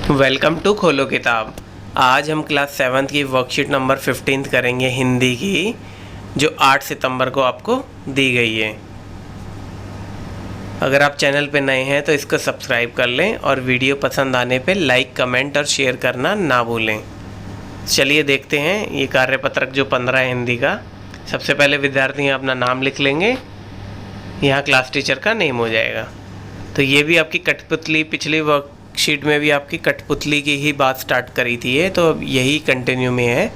Welcome to खोलो किताब। आज हम क्लास 7th की वर्कशीट नंबर 15 करेंगे हिंदी की, जो 8 सितंबर को आपको दी गई है। अगर आप चैनल पे नए हैं तो इसको सब्सक्राइब कर लें और वीडियो पसंद आने पे लाइक, कमेंट और शेयर करना ना भूलें। चलिए देखते हैं ये कार्यपत्रक जो 15 है हिंदी का। सबसे पहले विद्यार्थी अपना नाम लिख लेंगे, यहाँ क्लास टीचर का नेम हो जाएगा। तो ये भी आपकी कठपुतली, पिछली वर्कशीट में भी आपकी कठपुतली की ही बात स्टार्ट करी थी ये, तो अब यही कंटिन्यू में है।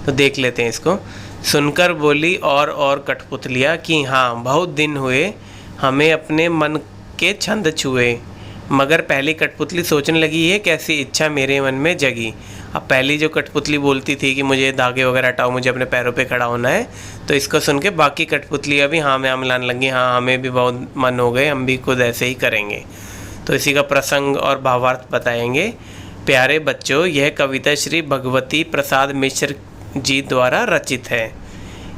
तो देख लेते हैं इसको। सुनकर बोली और कठपुतलियाँ कि हाँ बहुत दिन हुए हमें अपने मन के छंद छुए, मगर पहली कठपुतली सोचने लगी है कैसी इच्छा मेरे मन में जगी। अब पहली जो कठपुतली बोलती थी कि मुझे धागे वगैरह हटाओ, मुझे अपने पैरों पे खड़ा होना है, तो इसको सुन के बाकी कठपुतलियाँ भी हाँ में मिलाने लगी, हाँ हमें भी बहुत मन हो गए, हम भी खुद ऐसे ही करेंगे। तो इसी का प्रसंग और भावार्थ बताएंगे। प्यारे बच्चों, यह कविता श्री भगवती प्रसाद मिश्र जी द्वारा रचित है।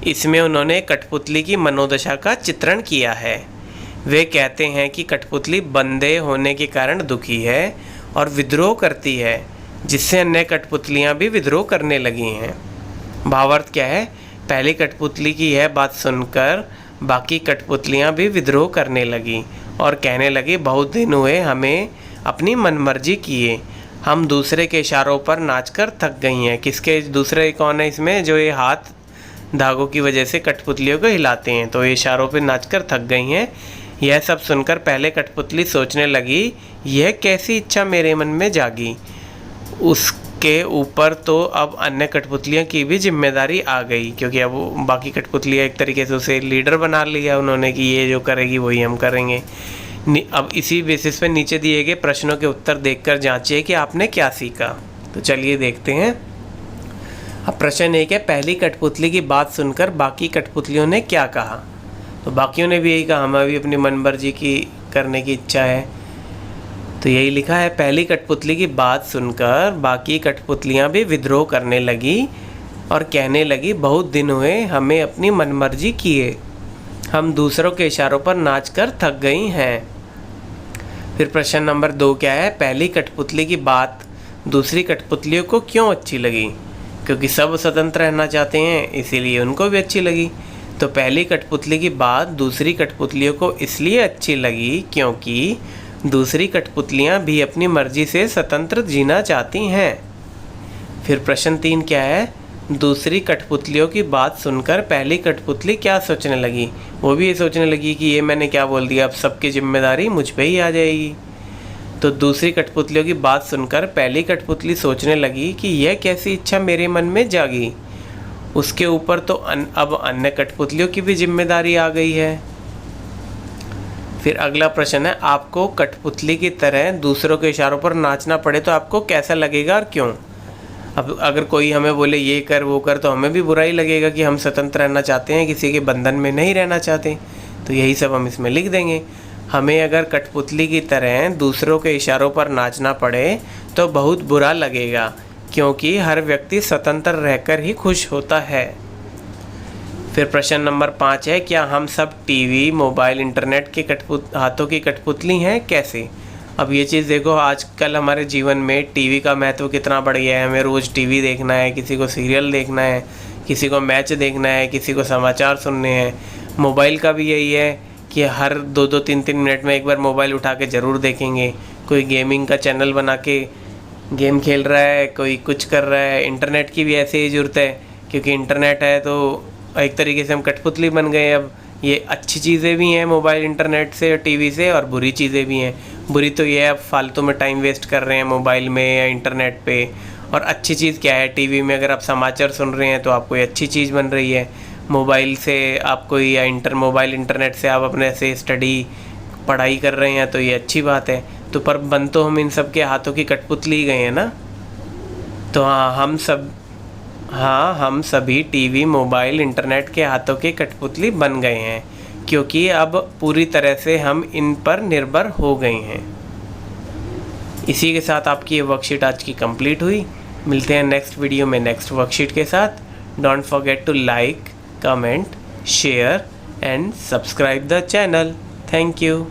इसमें उन्होंने कठपुतली की मनोदशा का चित्रण किया है। वे कहते हैं कि कठपुतली बंधे होने के कारण दुखी है और विद्रोह करती है, जिससे अन्य कठपुतलियाँ भी विद्रोह करने लगी हैं। भावार्थ क्या है? पहली कठपुतली की यह बात सुनकर बाकी कठपुतलियाँ भी विद्रोह करने लगी और कहने लगी बहुत दिन हुए हमें अपनी मनमर्जी किए, हम दूसरे के इशारों पर नाचकर थक गई हैं। किसके दूसरे कौन है इसमें? जो ये हाथ धागों की वजह से कठपुतलियों को हिलाते हैं, तो ये इशारों पर नाचकर थक गई हैं। यह सब सुनकर पहले कठपुतली सोचने लगी यह कैसी इच्छा मेरे मन में जागी। उसके ऊपर तो अब अन्य कठपुतलियों की भी जिम्मेदारी आ गई, क्योंकि अब बाकी कठपुतलियाँ एक तरीके से उसे लीडर बना लिया उन्होंने कि ये जो करेगी वही हम करेंगे। अब इसी बेसिस पे नीचे दिए गए प्रश्नों के उत्तर देखकर जांचिए कि आपने क्या सीखा। तो चलिए देखते हैं। अब प्रश्न 1 है, पहली कठपुतली की बात सुनकर बाकी कठपुतलियों ने क्या कहा? तो बाकियों ने भी यही कहा, हमें भी अपनी मनमर्जी की करने की इच्छा है। तो यही लिखा है, पहली कठपुतली की बात सुनकर बाकी कठपुतलियाँ भी विद्रोह करने लगी और कहने लगी बहुत दिन हुए हमें अपनी मनमर्जी किए, हम दूसरों के इशारों पर नाचकर थक गई हैं। फिर प्रश्न नंबर 2 क्या है, पहली कठपुतली की बात दूसरी कठपुतलियों को क्यों अच्छी लगी? क्योंकि सब स्वतंत्र रहना चाहते हैं, इसीलिए उनको भी अच्छी लगी। तो पहली कठपुतली की बात दूसरी कठपुतलियों को इसलिए अच्छी लगी क्योंकि दूसरी कठपुतलियाँ भी अपनी मर्जी से स्वतंत्र जीना चाहती हैं। फिर प्रश्न 3 क्या है, दूसरी कठपुतलियों की बात सुनकर पहली कठपुतली क्या सोचने लगी? वो भी ये सोचने लगी कि ये मैंने क्या बोल दिया, अब सबकी जिम्मेदारी मुझ पे ही आ जाएगी। तो दूसरी कठपुतलियों की बात सुनकर पहली कठपुतली सोचने लगी कि यह कैसी इच्छा मेरे मन में जागी। उसके ऊपर तो अब अन्य कठपुतलियों की भी जिम्मेदारी आ गई है। फिर अगला प्रश्न है, आपको कठपुतली की तरह दूसरों के इशारों पर नाचना पड़े तो आपको कैसा लगेगा और क्यों? अब अगर कोई हमें बोले ये कर वो कर, तो हमें भी बुरा ही लगेगा कि हम स्वतंत्र रहना चाहते हैं, किसी के बंधन में नहीं रहना चाहते। तो यही सब हम इसमें लिख देंगे। हमें अगर कठपुतली की तरह दूसरों के इशारों पर नाचना पड़े तो बहुत बुरा लगेगा, क्योंकि हर व्यक्ति स्वतंत्र रहकर ही खुश होता है। फिर प्रश्न नंबर 5 है, क्या हम सब टीवी, मोबाइल, इंटरनेट के हाथों की कठपुतली हैं? कैसे? अब ये चीज़ देखो, आजकल हमारे जीवन में टीवी का महत्व कितना बढ़ गया है। हमें रोज़ टीवी देखना है, किसी को सीरियल देखना है, किसी को मैच देखना है, किसी को समाचार सुनने हैं। मोबाइल का भी यही है कि हर 2-2, 3-3 मिनट में एक बार मोबाइल उठा के ज़रूर देखेंगे। कोई गेमिंग का चैनल बना के गेम खेल रहा है, कोई कुछ कर रहा है। इंटरनेट की भी ऐसे ही ज़रूरत है, क्योंकि इंटरनेट है तो एक तरीके से हम कठपुतली बन गए। अब ये अच्छी चीज़ें भी हैं मोबाइल, इंटरनेट से और टीवी से, और बुरी चीज़ें भी हैं। बुरी तो ये है, अब फालतू में टाइम वेस्ट कर रहे हैं मोबाइल में या इंटरनेट पे। और अच्छी चीज़ क्या है, टीवी में अगर आप समाचार सुन रहे हैं तो आपको ये अच्छी चीज़ बन रही है। मोबाइल से आपको या मोबाइल इंटरनेट से आप अपने से स्टडी पढ़ाई कर रहे हैं, तो ये अच्छी बात है। तो पर बन तो हम इन सब के हाथों की कठपुतली गए हैं ना। तो हम सभी टीवी, मोबाइल, इंटरनेट के हाथों की कठपुतली बन गए हैं, क्योंकि अब पूरी तरह से हम इन पर निर्भर हो गए हैं। इसी के साथ आपकी ये वर्कशीट आज की कंप्लीट हुई। मिलते हैं नेक्स्ट वीडियो में नेक्स्ट वर्कशीट के साथ। Don't forget to like, comment, share and subscribe the channel. Thank you.